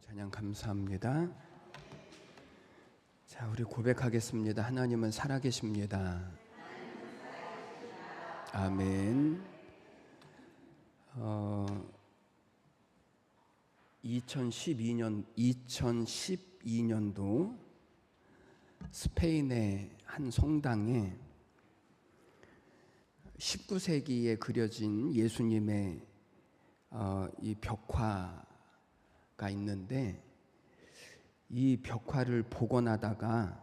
찬양 감사합니다. 자, 우리 고백하겠습니다. 하나님은 살아계십니다. 아멘. 2012년도 스페인의 한 성당에 19세기에 그려진 예수님의 이 벽화가 있는데, 이 벽화를 복원하다가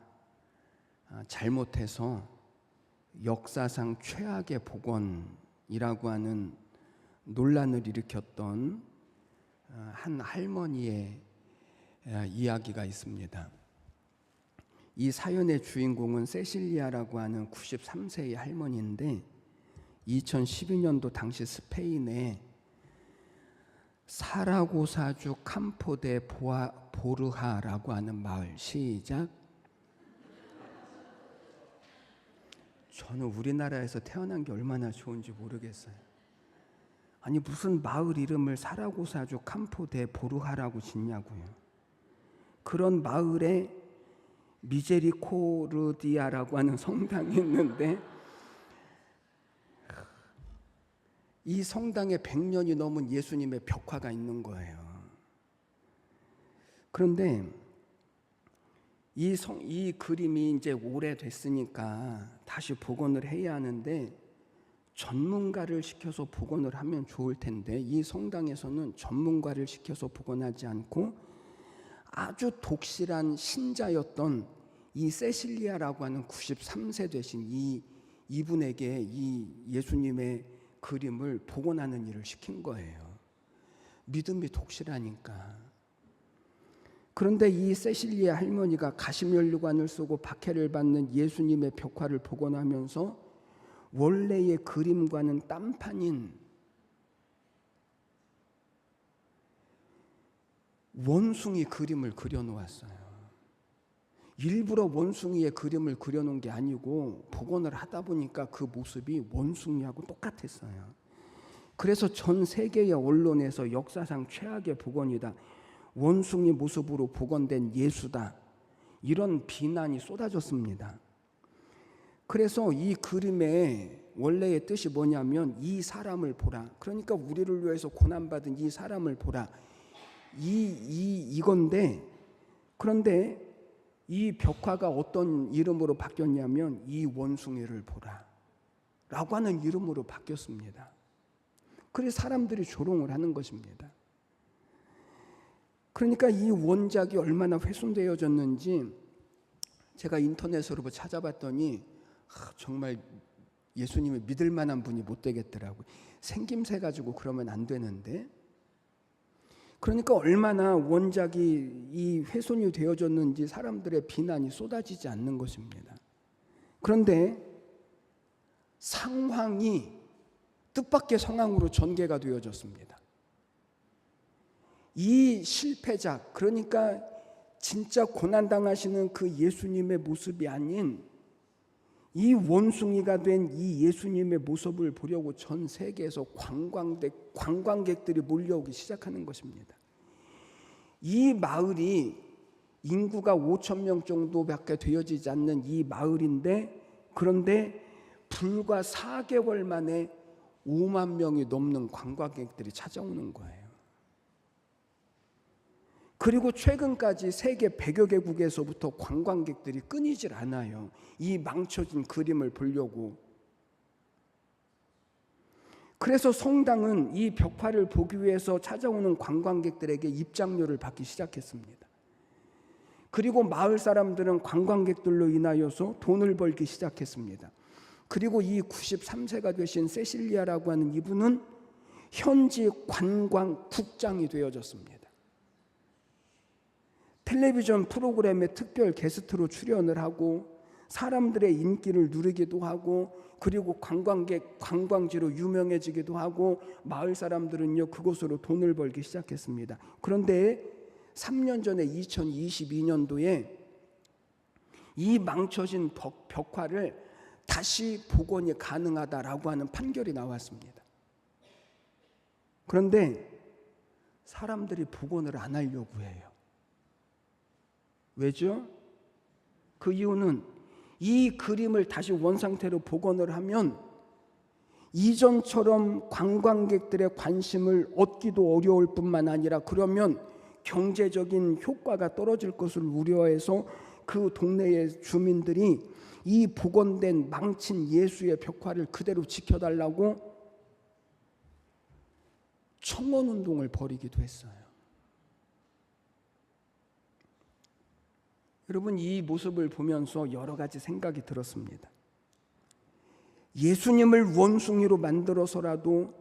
잘못해서 역사상 최악의 복원이라고 하는 논란을 일으켰던 한 할머니의 이야기가 있습니다. 이 사연의 주인공은 세실리아라고 하는 93세의 할머니인데, 2012년도 당시 스페인에 사라고사주 캠포데 보르하라고 하는 마을, 시작. 저는 우리나라에서 태어난 게 얼마나 좋은지 모르겠어요. 아니, 무슨 마을 이름을 사라고사주 캠포데 보르하라고 짓냐고요. 그런 마을에 미제리코르디아라고 하는 성당이 있는데, 이 성당에 100년이 넘은 예수님의 벽화가 있는 거예요. 그런데 이 그림이 이제 오래됐으니까 다시 복원을 해야 하는데, 전문가를 시켜서 복원을 하면 좋을 텐데, 이 성당에서는 전문가를 시켜서 복원하지 않고 아주 독실한 신자였던 이 세실리아라고 하는 93세 되신 이분에게 이 예수님의 그림을 복원하는 일을 시킨 거예요. 믿음이 독실하니까. 그런데 이 세실리아 할머니가 가시면류관을 쓰고 박해를 받는 예수님의 벽화를 복원하면서 원래의 그림과는 딴판인 원숭이 그림을 그려놓았어요. 일부러 원숭이의 그림을 그려놓은 게 아니고, 복원을 하다 보니까 그 모습이 원숭이하고 똑같았어요. 그래서 전 세계의 언론에서 역사상 최악의 복원이다, 원숭이 모습으로 복원된 예수다, 이런 비난이 쏟아졌습니다. 그래서 이 그림의 원래의 뜻이 뭐냐면, 이 사람을 보라, 그러니까 우리를 위해서 고난받은 이 사람을 보라, 이건데, 그런데 이 벽화가 어떤 이름으로 바뀌었냐면, 이 원숭이를 보라 라고 하는 이름으로 바뀌었습니다. 그래서 사람들이 조롱을 하는 것입니다. 그러니까 이 원작이 얼마나 훼손되어졌는지 제가 인터넷으로 찾아봤더니 정말 예수님이 믿을 만한 분이 못 되겠더라고요. 생김새 가지고 그러면 안 되는데. 그러니까 얼마나 원작이 이 훼손이 되어졌는지 사람들의 비난이 쏟아지지 않는 것입니다. 그런데 상황이 뜻밖의 상황으로 전개가 되어졌습니다. 이 실패작, 그러니까 진짜 고난당하시는 그 예수님의 모습이 아닌 이 원숭이가 된 이 예수님의 모습을 보려고 전 세계에서 관광객들이 몰려오기 시작하는 것입니다. 이 마을이 인구가 5,000명 정도밖에 되어지지 않는 이 마을인데, 그런데 불과 4개월 만에 5만 명이 넘는 관광객들이 찾아오는 거예요. 그리고 최근까지 세계 100여 개국에서부터 관광객들이 끊이질 않아요. 이 망쳐진 그림을 보려고. 그래서 성당은 이 벽화를 보기 위해서 찾아오는 관광객들에게 입장료를 받기 시작했습니다. 그리고 마을 사람들은 관광객들로 인하여서 돈을 벌기 시작했습니다. 그리고 이 93세가 되신 세실리아라고 하는 이분은 현지 관광국장이 되어졌습니다. 텔레비전 프로그램에 특별 게스트로 출연을 하고 사람들의 인기를 누리기도 하고, 그리고 관광지로 유명해지기도 하고, 마을 사람들은요 그곳으로 돈을 벌기 시작했습니다. 그런데 3년 전에 2022년도에 이 망쳐진 벽화를 다시 복원이 가능하다라고 하는 판결이 나왔습니다. 그런데 사람들이 복원을 안 하려고 해요. 왜죠? 그 이유는 이 그림을 다시 원상태로 복원을 하면 이전처럼 관광객들의 관심을 얻기도 어려울 뿐만 아니라 그러면 경제적인 효과가 떨어질 것을 우려해서 그 동네의 주민들이 이 복원된 망친 예수의 벽화를 그대로 지켜달라고 청원운동을 벌이기도 했어요. 여러분, 이 모습을 보면서 여러 가지 생각이 들었습니다. 예수님을 원숭이로 만들어서라도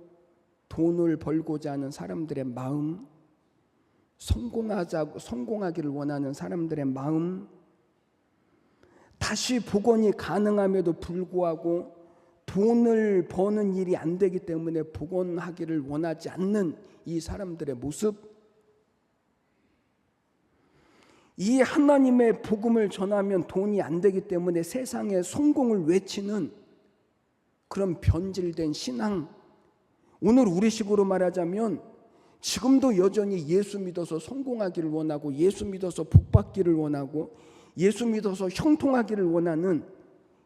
돈을 벌고자 하는 사람들의 마음, 성공하기를 원하는 사람들의 마음, 다시 복원이 가능함에도 불구하고 돈을 버는 일이 안 되기 때문에 복원하기를 원하지 않는 이 사람들의 모습, 이 하나님의 복음을 전하면 돈이 안 되기 때문에 세상에 성공을 외치는 그런 변질된 신앙, 오늘 우리식으로 말하자면 지금도 여전히 예수 믿어서 성공하기를 원하고 예수 믿어서 복받기를 원하고 예수 믿어서 형통하기를 원하는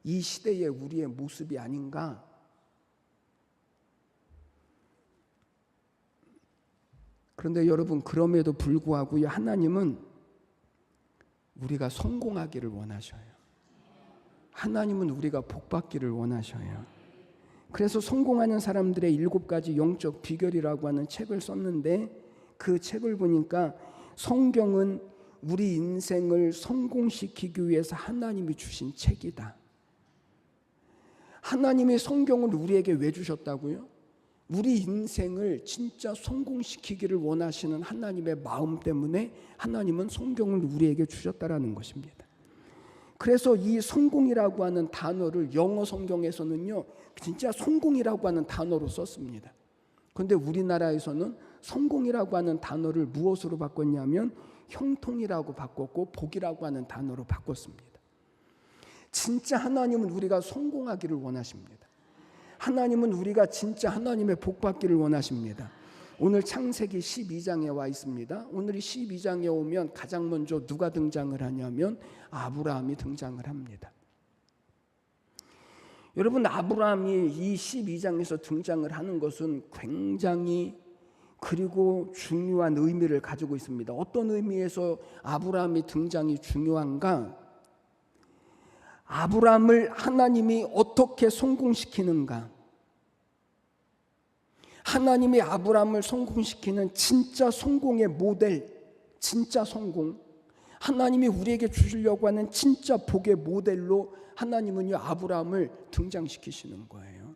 이 시대의 우리의 모습이 아닌가. 그런데 여러분, 그럼에도 불구하고 하나님은 우리가 성공하기를 원하셔요. 하나님은 우리가 복받기를 원하셔요. 그래서 성공하는 사람들의 7가지 영적 비결이라고 하는 책을 썼는데 그 책을 보니까 성경은 우리 인생을 성공시키기 위해서 하나님이 주신 책이다. 하나님이 성경을 우리에게 왜 주셨다고요? 우리 인생을 진짜 성공시키기를 원하시는 하나님의 마음 때문에 하나님은 성경을 우리에게 주셨다라는 것입니다. 그래서 이 성공이라고 하는 단어를 영어 성경에서는요, 진짜 성공이라고 하는 단어로 썼습니다. 그런데 우리나라에서는 성공이라고 하는 단어를 무엇으로 바꿨냐면 형통이라고 바꿨고 복이라고 하는 단어로 바꿨습니다. 진짜 하나님은 우리가 성공하기를 원하십니다. 하나님은 우리가 진짜 하나님의 복받기를 원하십니다. 오늘 창세기 12장에 와 있습니다. 오늘 이 12장에 오면 가장 먼저 누가 등장을 하냐면 아브라함이 등장을 합니다. 여러분, 아브라함이 이 12장에서 등장을 하는 것은 굉장히 그리고 중요한 의미를 가지고 있습니다. 어떤 의미에서 아브라함이 등장이 중요한가? 아브라함을 하나님이 어떻게 성공시키는가? 하나님이 아브라함을 성공시키는 진짜 성공의 모델, 진짜 성공, 하나님이 우리에게 주시려고 하는 진짜 복의 모델로 하나님은요 아브라함을 등장시키시는 거예요.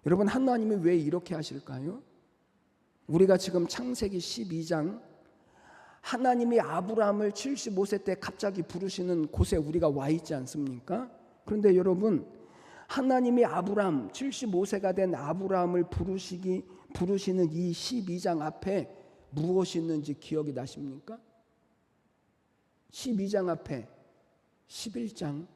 여러분, 하나님이 왜 이렇게 하실까요? 우리가 지금 창세기 12장 하나님이 아브라함을 75세 때 갑자기 부르시는 곳에 우리가 와 있지 않습니까? 그런데 여러분, 하나님이 아브라함 75세가 된 아브라함을 부르시는 이 12장 앞에 무엇이 있는지 기억이 나십니까? 12장 앞에 11장,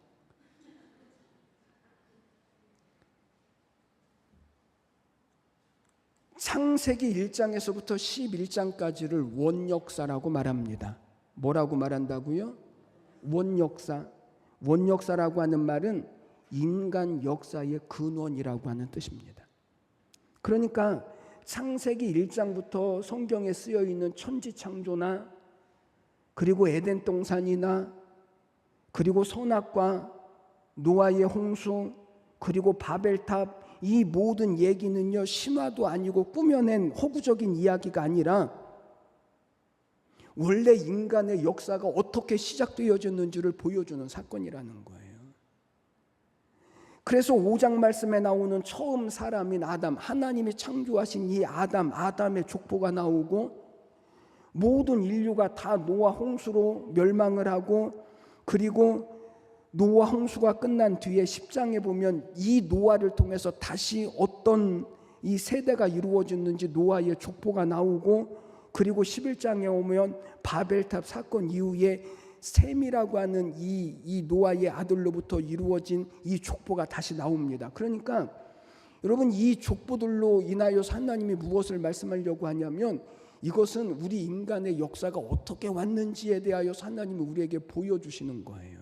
창세기 1장에서부터 11장까지를 원역사라고 말합니다. 뭐라고 말한다고요? 원역사. 원역사라고 하는 말은 인간 역사의 근원이라고 하는 뜻입니다. 그러니까 창세기 1장부터 성경에 쓰여 있는 천지창조나 그리고 에덴 동산이나 그리고 선악과 노아의 홍수 그리고 바벨탑, 이 모든 얘기는요 신화도 아니고 꾸며낸 허구적인 이야기가 아니라 원래 인간의 역사가 어떻게 시작되어졌는지를 보여주는 사건이라는 거예요. 그래서 5장 말씀에 나오는 처음 사람인 아담, 하나님이 창조하신 이 아담의 족보가 나오고 모든 인류가 다 노아 홍수로 멸망을 하고 그리고 노아 홍수가 끝난 뒤에 10장에 보면 이 노아를 통해서 다시 어떤 이 세대가 이루어졌는지 노아의 족보가 나오고 그리고 11장에 오면 바벨탑 사건 이후에 셈이라고 하는 이 노아의 아들로부터 이루어진 이 족보가 다시 나옵니다. 그러니까 여러분, 이 족보들로 인하여 하나님이 무엇을 말씀하려고 하냐면 이것은 우리 인간의 역사가 어떻게 왔는지에 대하여서 하나님이 우리에게 보여주시는 거예요.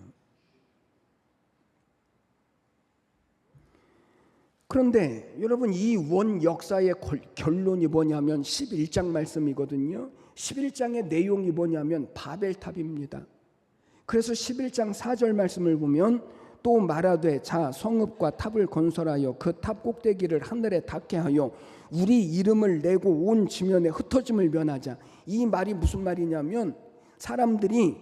그런데 여러분, 이 원 역사의 결론이 뭐냐면 11장 말씀이거든요. 11장의 내용이 뭐냐면 바벨탑입니다. 그래서 11장 4절 말씀을 보면 또 말하되 자 성읍과 탑을 건설하여 그 탑 꼭대기를 하늘에 닿게 하여 우리 이름을 내고 온 지면에 흩어짐을 면하자. 이 말이 무슨 말이냐면 사람들이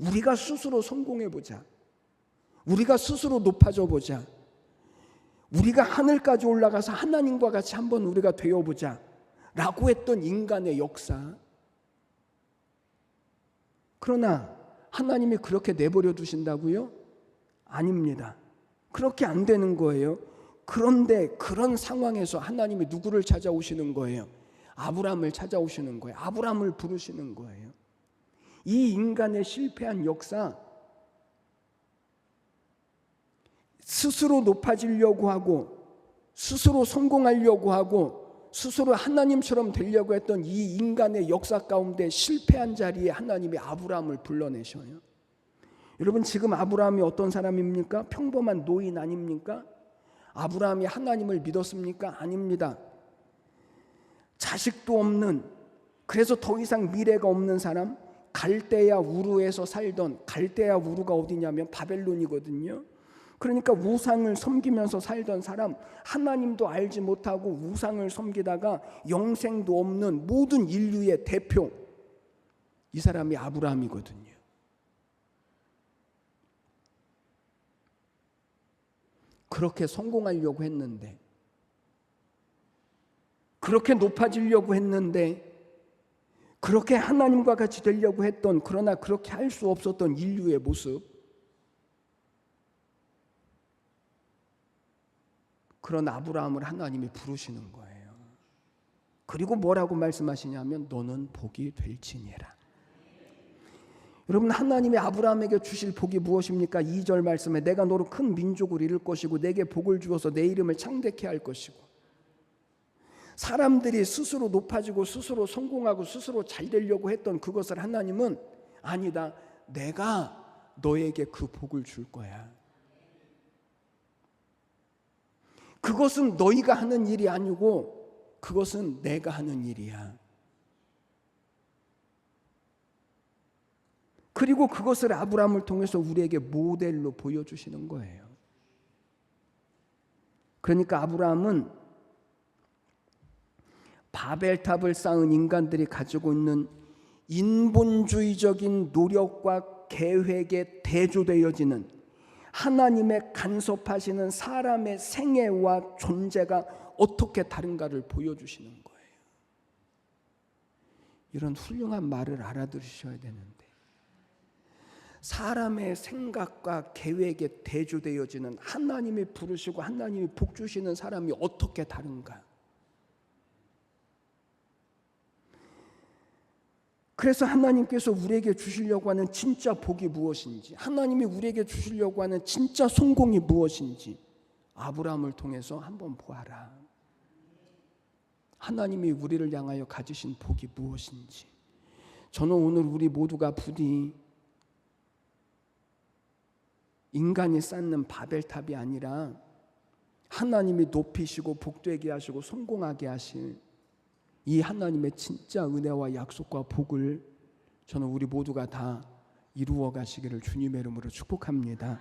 우리가 스스로 성공해보자, 우리가 스스로 높아져 보자, 우리가 하늘까지 올라가서 하나님과 같이 한번 우리가 되어보자 라고 했던 인간의 역사. 그러나 하나님이 그렇게 내버려 두신다고요? 아닙니다. 그렇게 안 되는 거예요. 그런데 그런 상황에서 하나님이 누구를 찾아오시는 거예요? 아브라함을 찾아오시는 거예요. 아브라함을 부르시는 거예요. 이 인간의 실패한 역사, 스스로 높아지려고 하고 스스로 성공하려고 하고 스스로 하나님처럼 되려고 했던 이 인간의 역사 가운데 실패한 자리에 하나님이 아브라함을 불러내셔요. 여러분, 지금 아브라함이 어떤 사람입니까? 평범한 노인 아닙니까? 아브라함이 하나님을 믿었습니까? 아닙니다. 자식도 없는, 그래서 더 이상 미래가 없는 사람, 갈대아 우르에서 살던, 갈대아 우르가 어디냐면 바벨론이거든요. 그러니까 우상을 섬기면서 살던 사람, 하나님도 알지 못하고 우상을 섬기다가 영생도 없는 모든 인류의 대표, 이 사람이 아브라함이거든요. 그렇게 성공하려고 했는데, 그렇게 높아지려고 했는데, 그렇게 하나님과 같이 되려고 했던, 그러나 그렇게 할 수 없었던 인류의 모습, 그런 아브라함을 하나님이 부르시는 거예요. 그리고 뭐라고 말씀하시냐면 너는 복이 될지니라. 여러분, 하나님이 아브라함에게 주실 복이 무엇입니까? 2절 말씀에 내가 너로 큰 민족을 이룰 것이고 내게 복을 주어서 내 이름을 창대케 할 것이고. 사람들이 스스로 높아지고 스스로 성공하고 스스로 잘 되려고 했던 그것을 하나님은 아니다, 내가 너에게 그 복을 줄 거야. 그것은 너희가 하는 일이 아니고 그것은 내가 하는 일이야. 그리고 그것을 아브라함을 통해서 우리에게 모델로 보여주시는 거예요. 그러니까 아브라함은 바벨탑을 쌓은 인간들이 가지고 있는 인본주의적인 노력과 계획에 대조되어지는 하나님의 간섭하시는 사람의 생애와 존재가 어떻게 다른가를 보여주시는 거예요. 이런 훌륭한 말을 알아들으셔야 되는데, 사람의 생각과 계획에 대조되어지는 하나님이 부르시고 하나님이 복 주시는 사람이 어떻게 다른가. 그래서 하나님께서 우리에게 주시려고 하는 진짜 복이 무엇인지, 하나님이 우리에게 주시려고 하는 진짜 성공이 무엇인지 아브라함을 통해서 한번 보아라. 하나님이 우리를 향하여 가지신 복이 무엇인지. 저는 오늘 우리 모두가 부디 인간이 쌓는 바벨탑이 아니라 하나님이 높이시고 복되게 하시고 성공하게 하실 이 하나님의 진짜 은혜와 약속과 복을 저는 우리 모두가 다 이루어 가시기를 주님의 이름으로 축복합니다.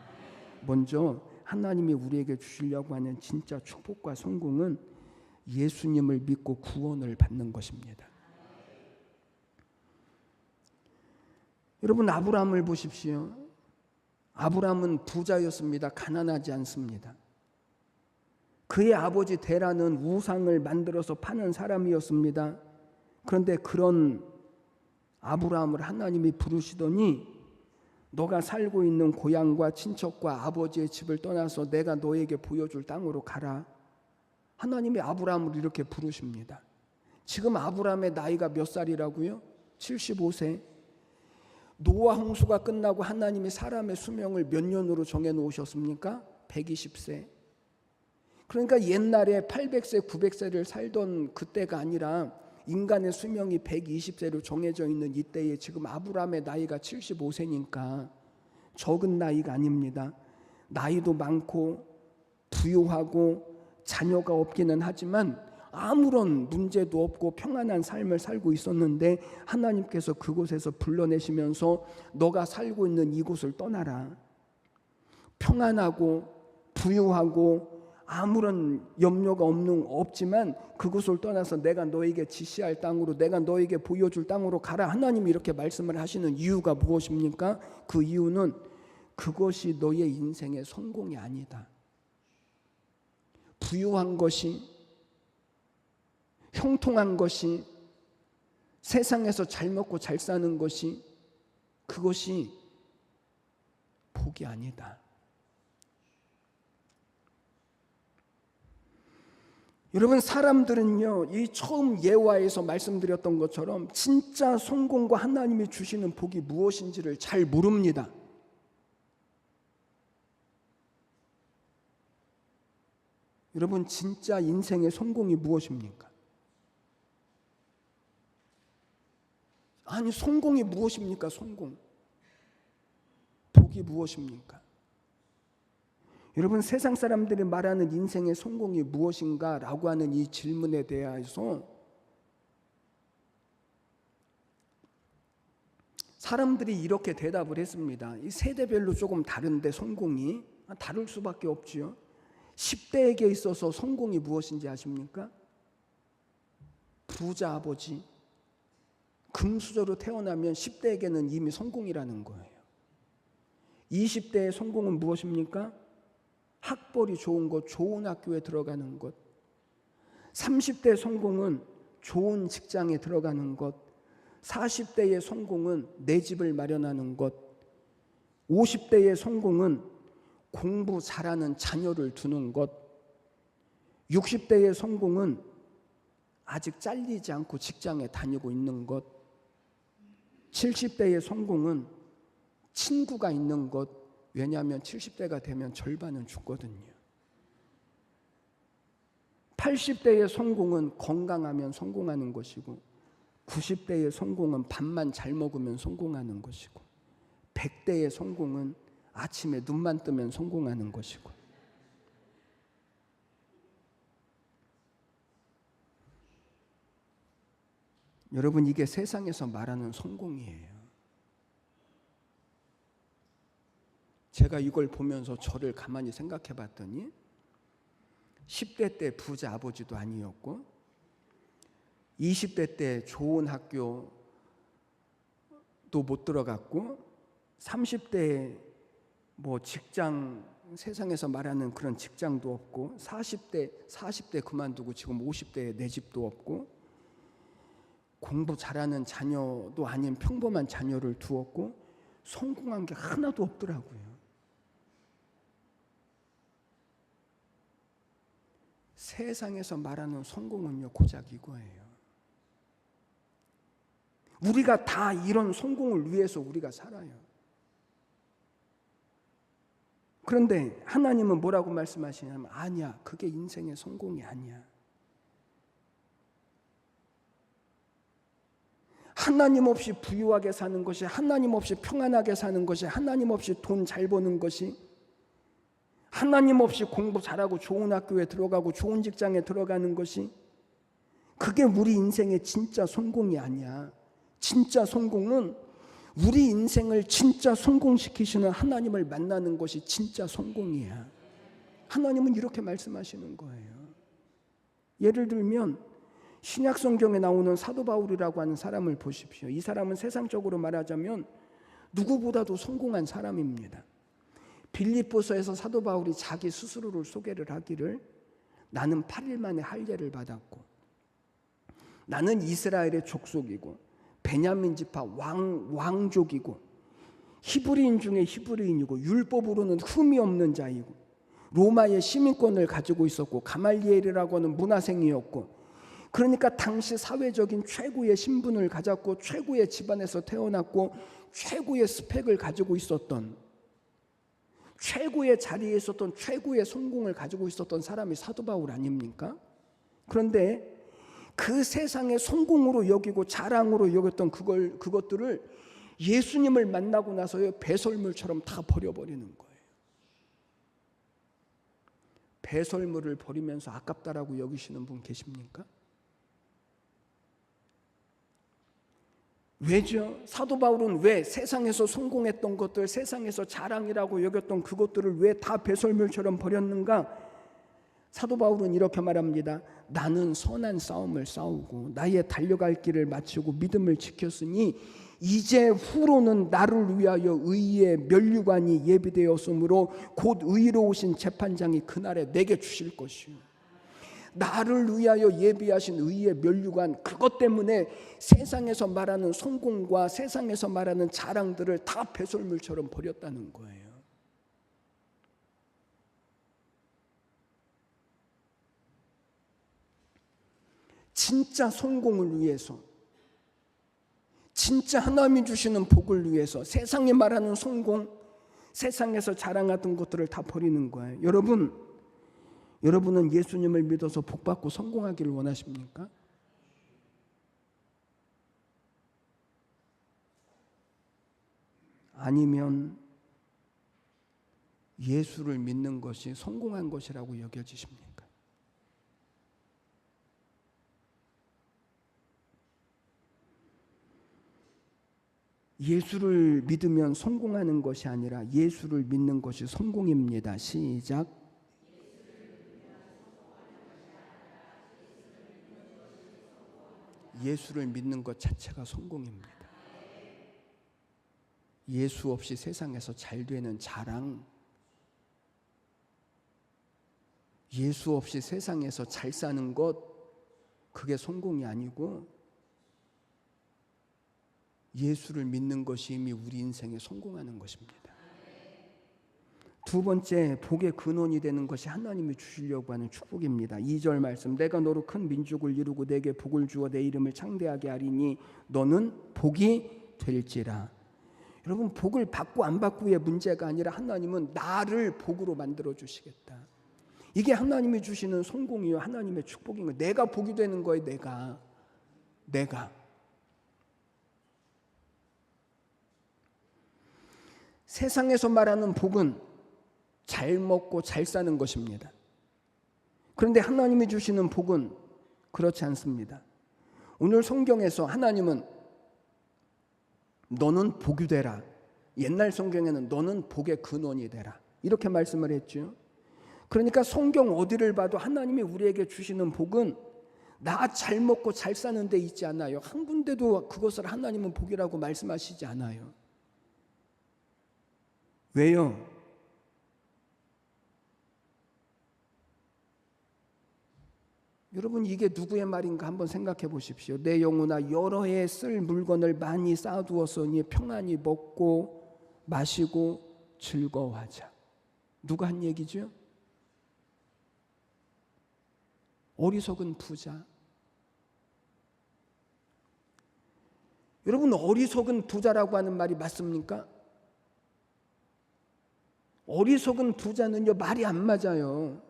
먼저 하나님이 우리에게 주시려고 하는 진짜 축복과 성공은 예수님을 믿고 구원을 받는 것입니다. 여러분, 아브라함을 보십시오. 아브라함은 부자였습니다. 가난하지 않습니다. 그의 아버지 데라는 우상을 만들어서 파는 사람이었습니다. 그런데 그런 아브라함을 하나님이 부르시더니 너가 살고 있는 고향과 친척과 아버지의 집을 떠나서 내가 너에게 보여줄 땅으로 가라. 하나님이 아브라함을 이렇게 부르십니다. 지금 아브라함의 나이가 몇 살이라고요? 75세. 노아 홍수가 끝나고 하나님이 사람의 수명을 몇 년으로 정해 놓으셨습니까? 120세. 그러니까 옛날에 800세, 900세를 살던 그때가 아니라 인간의 수명이 120세로 정해져 있는 이때에 지금 아브라함의 나이가 75세니까 적은 나이가 아닙니다. 나이도 많고 부유하고 자녀가 없기는 하지만 아무런 문제도 없고 평안한 삶을 살고 있었는데 하나님께서 그곳에서 불러내시면서 너가 살고 있는 이곳을 떠나라. 평안하고 부유하고 아무런 염려가 없지만 그곳을 떠나서 내가 너에게 지시할 땅으로, 내가 너에게 보여줄 땅으로 가라. 하나님이 이렇게 말씀을 하시는 이유가 무엇입니까? 그 이유는 그것이 너의 인생의 성공이 아니다. 부유한 것이, 형통한 것이, 세상에서 잘 먹고 잘 사는 것이, 그것이 복이 아니다. 여러분, 사람들은요, 이 처음 예화에서 말씀드렸던 것처럼 진짜 성공과 하나님이 주시는 복이 무엇인지를 잘 모릅니다. 여러분, 진짜 인생의 성공이 무엇입니까? 아니, 성공이 무엇입니까? 성공. 복이 무엇입니까? 여러분, 세상 사람들이 말하는 인생의 성공이 무엇인가? 라고 하는 이 질문에 대해서 사람들이 이렇게 대답을 했습니다. 이 세대별로 조금 다른데 성공이 다를 수밖에 없지요. 10대에게 있어서 성공이 무엇인지 아십니까? 부자 아버지, 금수저로 태어나면 10대에게는 이미 성공이라는 거예요. 20대의 성공은 무엇입니까? 학벌이 좋은 것, 좋은 학교에 들어가는 것. 30대의 성공은 좋은 직장에 들어가는 것. 40대의 성공은 내 집을 마련하는 것. 50대의 성공은 공부 잘하는 자녀를 두는 것. 60대의 성공은 아직 잘리지 않고 직장에 다니고 있는 것. 70대의 성공은 친구가 있는 것. 왜냐하면 70대가 되면 절반은 죽거든요. 80대의 성공은 건강하면 성공하는 것이고 90대의 성공은 밥만 잘 먹으면 성공하는 것이고 100대의 성공은 아침에 눈만 뜨면 성공하는 것이고. 여러분, 이게 세상에서 말하는 성공이에요. 제가 이걸 보면서 저를 가만히 생각해 봤더니 10대 때 부자 아버지도 아니었고 20대 때 좋은 학교도 못 들어갔고 30대에 뭐 직장, 세상에서 말하는 그런 직장도 없고 40대 그만두고 지금 50대에 내 집도 없고 공부 잘하는 자녀도 아닌 평범한 자녀를 두었고 성공한 게 하나도 없더라고요. 세상에서 말하는 성공은요, 고작 이거예요. 우리가 다 이런 성공을 위해서 우리가 살아요. 그런데 하나님은 뭐라고 말씀하시냐면 아니야, 그게 인생의 성공이 아니야. 하나님 없이 부유하게 사는 것이, 하나님 없이 평안하게 사는 것이, 하나님 없이 돈 잘 버는 것이, 하나님 없이 공부 잘하고 좋은 학교에 들어가고 좋은 직장에 들어가는 것이, 그게 우리 인생의 진짜 성공이 아니야. 진짜 성공은 우리 인생을 진짜 성공시키시는 하나님을 만나는 것이 진짜 성공이야. 하나님은 이렇게 말씀하시는 거예요. 예를 들면 신약 성경에 나오는 사도 바울이라고 하는 사람을 보십시오. 이 사람은 세상적으로 말하자면 누구보다도 성공한 사람입니다. 빌립보서에서 사도 바울이 자기 스스로를 소개를 하기를, 나는 8일 만에 할례를 받았고 나는 이스라엘의 족속이고 베냐민 지파 왕족이고 히브리인 중에 히브리인이고 율법으로는 흠이 없는 자이고 로마의 시민권을 가지고 있었고 가말리엘이라고 하는 문화생이었고, 그러니까 당시 사회적인 최고의 신분을 가졌고 최고의 집안에서 태어났고 최고의 스펙을 가지고 있었던, 최고의 자리에 있었던, 최고의 성공을 가지고 있었던 사람이 사도 바울 아닙니까? 그런데 그 세상의 성공으로 여기고 자랑으로 여겼던 그것들을 예수님을 만나고 나서요 배설물처럼 다 버려버리는 거예요. 배설물을 버리면서 아깝다라고 여기시는 분 계십니까? 왜죠? 사도 바울은 왜 세상에서 성공했던 것들, 세상에서 자랑이라고 여겼던 그것들을 왜 다 배설물처럼 버렸는가? 사도 바울은 이렇게 말합니다. 나는 선한 싸움을 싸우고 나의 달려갈 길을 마치고 믿음을 지켰으니 이제 후로는 나를 위하여 의의 면류관이 예비되었으므로 곧 의로우신 재판장이 그날에 내게 주실 것이요. 나를 위하여 예비하신 의의 면류관, 그것 때문에 세상에서 말하는 성공과 세상에서 말하는 자랑들을 다 배설물처럼 버렸다는 거예요. 진짜 성공을 위해서, 진짜 하나님이 주시는 복을 위해서 세상에 말하는 성공, 세상에서 자랑하던 것들을 다 버리는 거예요. 여러분은 예수님을 믿어서 복받고 성공하기를 원하십니까? 아니면 예수를 믿는 것이 성공한 것이라고 여겨지십니까? 예수를 믿으면 성공하는 것이 아니라 예수를 믿는 것이 성공입니다. 시작. 예수를 믿는 것 자체가 성공입니다. 예수 없이 세상에서 잘 되는 자랑, 예수 없이 세상에서 잘 사는 것, 그게 성공이 아니고 예수를 믿는 것이 이미 우리 인생에 성공하는 것입니다. 두 번째, 복의 근원이 되는 것이 하나님이 주시려고 하는 축복입니다. 2절 말씀, 내가 너로 큰 민족을 이루고 내게 복을 주어 내 이름을 창대하게 하리니 너는 복이 될지라. 여러분, 복을 받고 안 받고의 문제가 아니라 하나님은 나를 복으로 만들어 주시겠다. 이게 하나님이 주시는 성공이요, 하나님의 축복인 거예요. 내가 복이 되는 거예요. 내가 세상에서 말하는 복은 잘 먹고 잘 사는 것입니다. 그런데 하나님이 주시는 복은 그렇지 않습니다. 오늘 성경에서 하나님은 너는 복이 되라, 옛날 성경에는 너는 복의 근원이 되라, 이렇게 말씀을 했죠. 그러니까 성경 어디를 봐도 하나님이 우리에게 주시는 복은 나 잘 먹고 잘 사는 데 있지 않아요. 한 군데도 그것을 하나님은 복이라고 말씀하시지 않아요. 왜요? 여러분, 이게 누구의 말인가 한번 생각해 보십시오. 내 영혼아, 여러 해 쓸 물건을 많이 쌓아두었으니 평안히 먹고 마시고 즐거워하자. 누가 한 얘기죠? 어리석은 부자. 여러분, 어리석은 부자라고 하는 말이 맞습니까? 어리석은 부자는요, 말이 안 맞아요.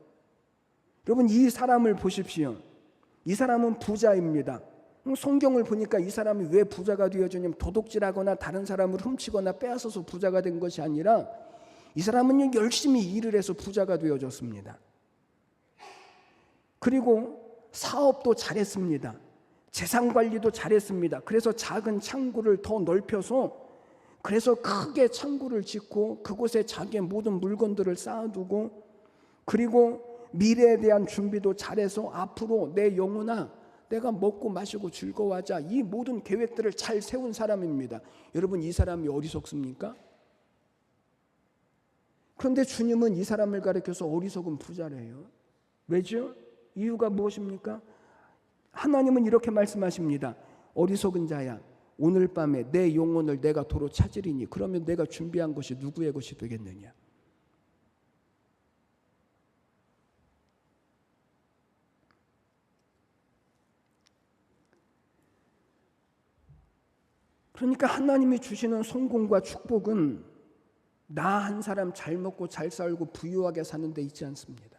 여러분, 이 사람을 보십시오. 이 사람은 부자입니다. 성경을 보니까 이 사람이 왜 부자가 되어지냐면 도둑질하거나 다른 사람을 훔치거나 빼앗아서 부자가 된 것이 아니라 이 사람은 열심히 일을 해서 부자가 되어졌습니다. 그리고 사업도 잘했습니다. 재산 관리도 잘했습니다. 그래서 작은 창고를 더 넓혀서, 그래서 크게 창고를 짓고 그곳에 자기의 모든 물건들을 쌓아두고, 그리고 미래에 대한 준비도 잘해서 앞으로 내 영혼아 내가 먹고 마시고 즐거워하자, 이 모든 계획들을 잘 세운 사람입니다. 여러분, 이 사람이 어리석습니까? 그런데 주님은 이 사람을 가리켜서 어리석은 부자래요. 왜죠? 이유가 무엇입니까? 하나님은 이렇게 말씀하십니다. 어리석은 자야, 오늘 밤에 내 영혼을 내가 도로 찾으리니 그러면 내가 준비한 것이 누구의 것이 되겠느냐? 그러니까 하나님이 주시는 성공과 축복은 나 한 사람 잘 먹고 잘 살고 부유하게 사는 데 있지 않습니다.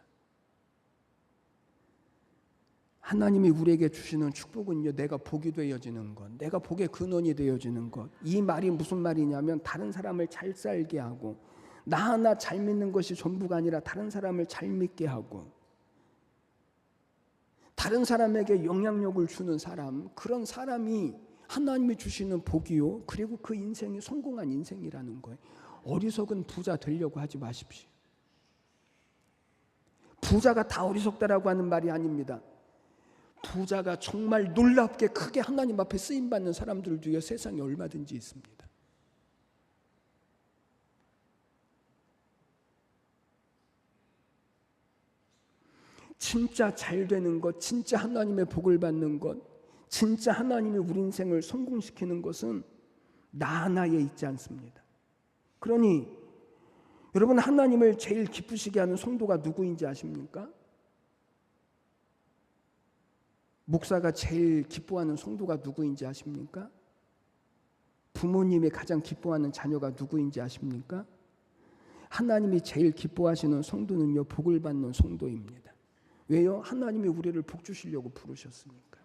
하나님이 우리에게 주시는 축복은요, 내가 복이 되어지는 것, 내가 복의 근원이 되어지는 것. 이 말이 무슨 말이냐면 다른 사람을 잘 살게 하고, 나 하나 잘 믿는 것이 전부가 아니라 다른 사람을 잘 믿게 하고, 다른 사람에게 영향력을 주는 사람, 그런 사람이 하나님이 주시는 복이요, 그리고 그 인생이 성공한 인생이라는 거예요. 어리석은 부자 되려고 하지 마십시오. 부자가 다 어리석다라고 하는 말이 아닙니다. 부자가 정말 놀랍게 크게 하나님 앞에 쓰임받는 사람들도요, 세상에 얼마든지 있습니다. 진짜 잘 되는 것, 진짜 하나님의 복을 받는 것, 진짜 하나님이 우리 인생을 성공시키는 것은 나 하나에 있지 않습니다. 그러니 여러분, 하나님을 제일 기쁘시게 하는 성도가 누구인지 아십니까? 목사가 제일 기뻐하는 성도가 누구인지 아십니까? 부모님이 가장 기뻐하는 자녀가 누구인지 아십니까? 하나님이 제일 기뻐하시는 성도는요, 복을 받는 성도입니다. 왜요? 하나님이 우리를 복 주시려고 부르셨으니까.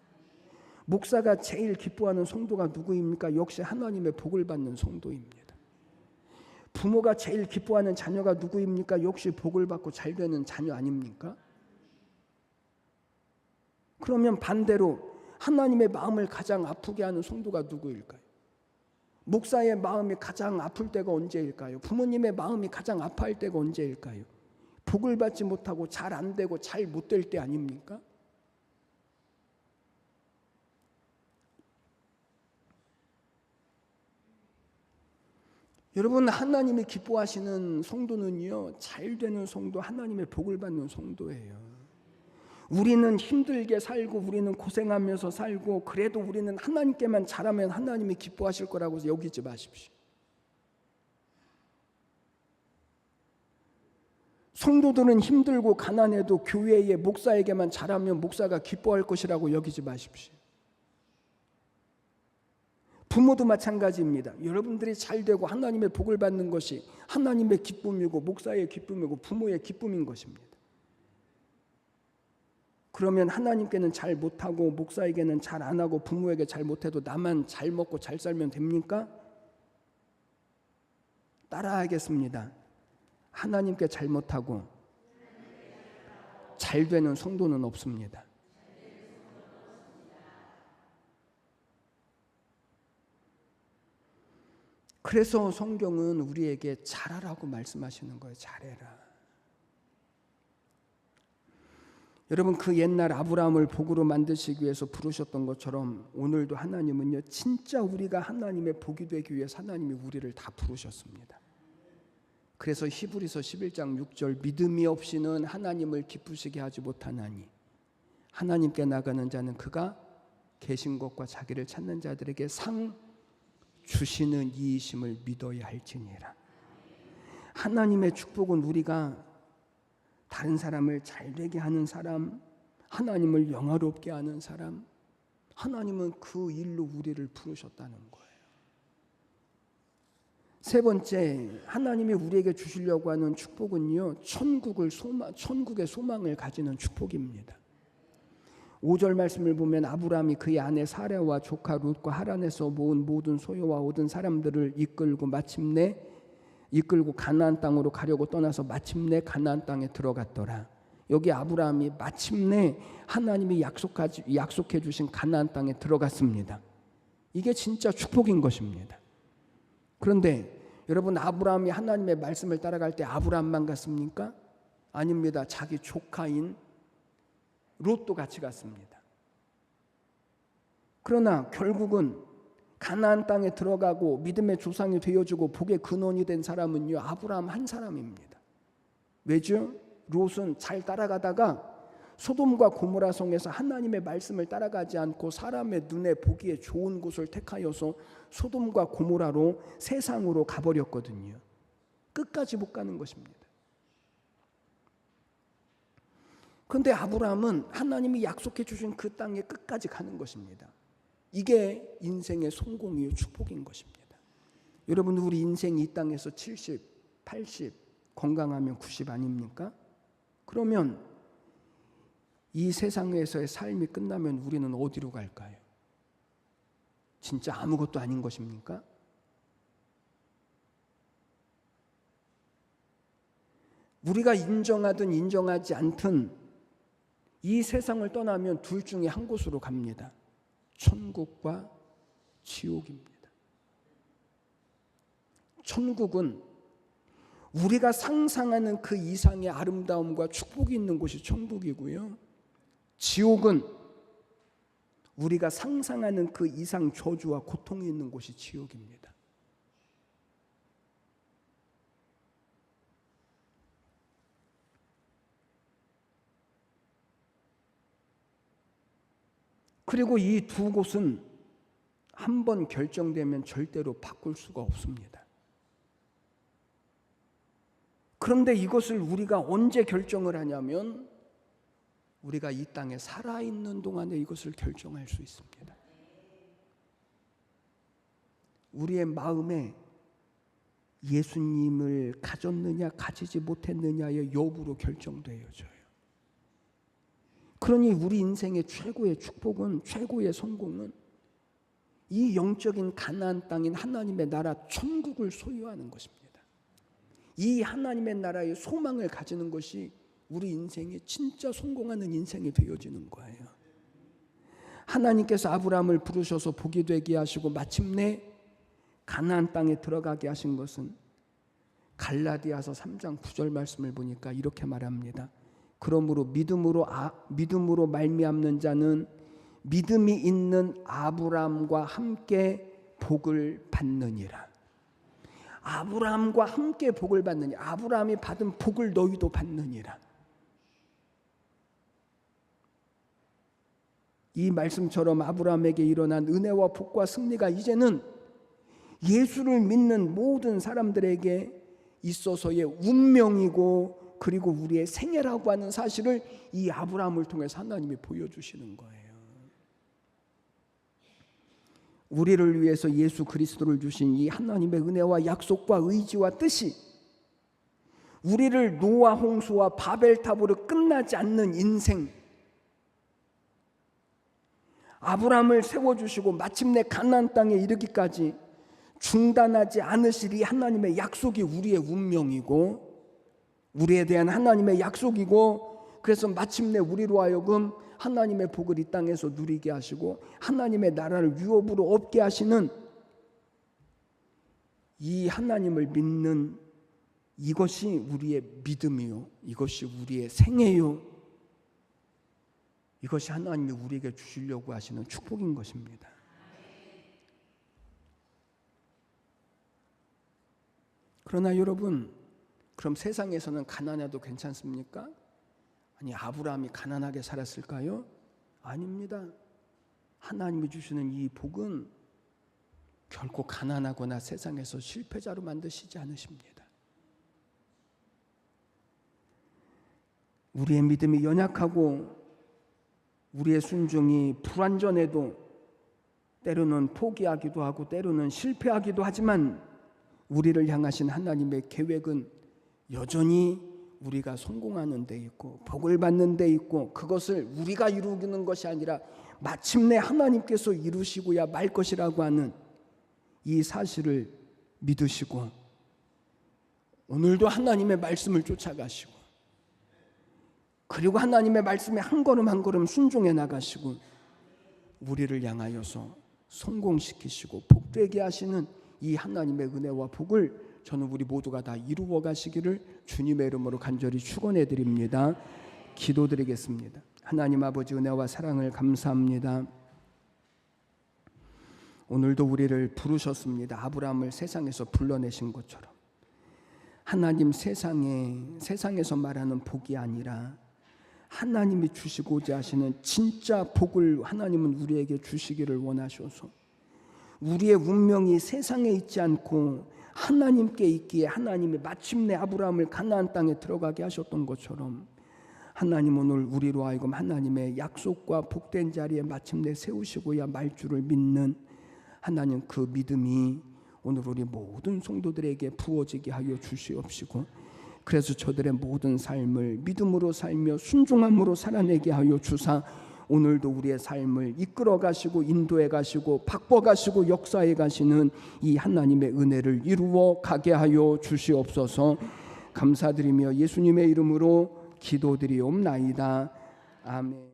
목사가 제일 기뻐하는 성도가 누구입니까? 역시 하나님의 복을 받는 성도입니다. 부모가 제일 기뻐하는 자녀가 누구입니까? 역시 복을 받고 잘 되는 자녀 아닙니까? 그러면 반대로 하나님의 마음을 가장 아프게 하는 성도가 누구일까요? 목사의 마음이 가장 아플 때가 언제일까요? 부모님의 마음이 가장 아파할 때가 언제일까요? 복을 받지 못하고 잘 안 되고 잘 못 될 때 아닙니까? 여러분, 하나님이 기뻐하시는 성도는요, 잘 되는 성도, 하나님의 복을 받는 성도예요. 우리는 힘들게 살고 우리는 고생하면서 살고, 그래도 우리는 하나님께만 잘하면 하나님이 기뻐하실 거라고 여기지 마십시오. 성도들은 힘들고 가난해도 교회의 목사에게만 잘하면 목사가 기뻐할 것이라고 여기지 마십시오. 부모도 마찬가지입니다. 여러분들이 잘 되고 하나님의 복을 받는 것이 하나님의 기쁨이고 목사의 기쁨이고 부모의 기쁨인 것입니다. 그러면 하나님께는 잘 못하고 목사에게는 잘 안 하고 부모에게 잘 못해도 나만 잘 먹고 잘 살면 됩니까? 따라하겠습니다. 하나님께 잘 못하고 잘 되는 성도는 없습니다. 그래서 성경은 우리에게 잘하라고 말씀하시는 거예요. 잘해라. 여러분, 그 옛날 아브라함을 복으로 만드시기 위해서 부르셨던 것처럼 오늘도 하나님은요, 진짜 우리가 하나님의 복이 되기 위해서 하나님이 우리를 다 부르셨습니다. 그래서 히브리서 11장 6절, 믿음이 없이는 하나님을 기쁘시게 하지 못하나니 하나님께 나가는 자는 그가 계신 것과 자기를 찾는 자들에게 상 주시는 이이심을 믿어야 할지니라. 하나님의 축복은 우리가 다른 사람을 잘되게 하는 사람, 하나님을 영화롭게 하는 사람, 하나님은 그 일로 우리를 부르셨다는 거예요. 세 번째, 하나님이 우리에게 주시려고 하는 축복은요, 천국의 소망을 가지는 축복입니다. 5절 말씀을 보면 아브라함이 그의 아내 사라와 조카 룻과 하란에서 모은 모든 소유와 얻은 사람들을 이끌고 가나안 땅으로 가려고 떠나서 마침내 가나안 땅에 들어갔더라. 여기 아브라함이 마침내 하나님이 약속해 주신 가나안 땅에 들어갔습니다. 이게 진짜 축복인 것입니다. 그런데 여러분, 아브라함이 하나님의 말씀을 따라갈 때 아브라함만 갔습니까? 아닙니다. 자기 조카인 롯도 같이 갔습니다. 그러나 결국은 가나안 땅에 들어가고 믿음의 조상이 되어주고 복의 근원이 된 사람은요, 아브라함 한 사람입니다. 왜죠? 롯은 잘 따라가다가 소돔과 고모라 성에서 하나님의 말씀을 따라가지 않고 사람의 눈에 보기에 좋은 곳을 택하여서 소돔과 고모라로 세상으로 가버렸거든요. 끝까지 못 가는 것입니다. 그런데 아브라함은 하나님이 약속해 주신 그 땅에 끝까지 가는 것입니다. 이게 인생의 성공이요, 축복인 것입니다. 여러분, 우리 인생이 이 땅에서 70, 80, 건강하면 90 아닙니까? 그러면 이 세상에서의 삶이 끝나면 우리는 어디로 갈까요? 진짜 아무것도 아닌 것입니까? 우리가 인정하든 인정하지 않든 이 세상을 떠나면 둘 중에 한 곳으로 갑니다. 천국과 지옥입니다. 천국은 우리가 상상하는 그 이상의 아름다움과 축복이 있는 곳이 천국이고요. 지옥은 우리가 상상하는 그 이상 저주와 고통이 있는 곳이 지옥입니다. 그리고 이 두 곳은 한 번 결정되면 절대로 바꿀 수가 없습니다. 그런데 이것을 우리가 언제 결정을 하냐면 우리가 이 땅에 살아있는 동안에 이것을 결정할 수 있습니다. 우리의 마음에 예수님을 가졌느냐 가지지 못했느냐의 여부로 결정되어져요. 그러니 우리 인생의 최고의 축복은, 최고의 성공은 이 영적인 가나안 땅인 하나님의 나라 천국을 소유하는 것입니다. 이 하나님의 나라의 소망을 가지는 것이 우리 인생이 진짜 성공하는 인생이 되어지는 거예요. 하나님께서 아브라함을 부르셔서 복이 되게 하시고 마침내 가나안 땅에 들어가게 하신 것은 갈라디아서 3장 9절 말씀을 보니까 이렇게 말합니다. 그러므로 믿음으로 말미암는 자는 믿음이 있는 아브라함과 함께 복을 받느니라. 아브라함과 함께 복을 받느니라. 아브라함이 받은 복을 너희도 받느니라. 이 말씀처럼 아브라함에게 일어난 은혜와 복과 승리가 이제는 예수를 믿는 모든 사람들에게 있어서의 운명이고 그리고 우리의 생애라고 하는 사실을 이 아브라함을 통해서 하나님이 보여주시는 거예요. 우리를 위해서 예수 그리스도를 주신 이 하나님의 은혜와 약속과 의지와 뜻이 우리를 노아 홍수와 바벨탑으로 끝나지 않는 인생, 아브라함을 세워주시고 마침내 가나안 땅에 이르기까지 중단하지 않으시리 하나님의 약속이 우리의 운명이고 우리에 대한 하나님의 약속이고, 그래서 마침내 우리로 하여금 하나님의 복을 이 땅에서 누리게 하시고 하나님의 나라를 유업으로 얻게 하시는 이 하나님을 믿는 이것이 우리의 믿음이요, 이것이 우리의 생애요, 이것이 하나님이 우리에게 주시려고 하시는 축복인 것입니다. 그러나 여러분, 그럼 세상에서는 가난해도 괜찮습니까? 아니, 아브라함이 가난하게 살았을까요? 아닙니다. 하나님이 주시는 이 복은 결코 가난하거나 세상에서 실패자로 만드시지 않으십니다. 우리의 믿음이 연약하고 우리의 순종이 불완전해도 때로는 포기하기도 하고 때로는 실패하기도 하지만 우리를 향하신 하나님의 계획은 여전히 우리가 성공하는 데 있고 복을 받는 데 있고, 그것을 우리가 이루는 것이 아니라 마침내 하나님께서 이루시고야 말 것이라고 하는 이 사실을 믿으시고 오늘도 하나님의 말씀을 쫓아가시고 그리고 하나님의 말씀에 한 걸음 한 걸음 순종해 나가시고 우리를 향하여서 성공시키시고 복되게 하시는 이 하나님의 은혜와 복을 저는 우리 모두가 다 이루어 가시기를 주님의 이름으로 간절히 축원해 드립니다. 기도드리겠습니다. 하나님 아버지, 은혜와 사랑을 감사합니다. 오늘도 우리를 부르셨습니다. 아브라함을 세상에서 불러내신 것처럼 하나님, 세상에서 말하는 복이 아니라 하나님이 주시고자 하시는 진짜 복을 하나님은 우리에게 주시기를 원하셔서 우리의 운명이 세상에 있지 않고 하나님께 있기에 하나님이 마침내 아브라함을 가나안 땅에 들어가게 하셨던 것처럼 하나님 오늘 우리로 하여금 하나님의 약속과 복된 자리에 마침내 세우시고야 말 줄을 믿는 하나님, 그 믿음이 오늘 우리 모든 성도들에게 부어지게 하여 주시옵시고 그래서 저들의 모든 삶을 믿음으로 살며 순종함으로 살아내게 하여 주사 오늘도 우리의 삶을 이끌어 가시고 인도해 가시고 바꿔 가시고 역사해 가시는 이 하나님의 은혜를 이루어 가게 하여 주시옵소서. 감사드리며 예수님의 이름으로 기도드리옵나이다. 아멘.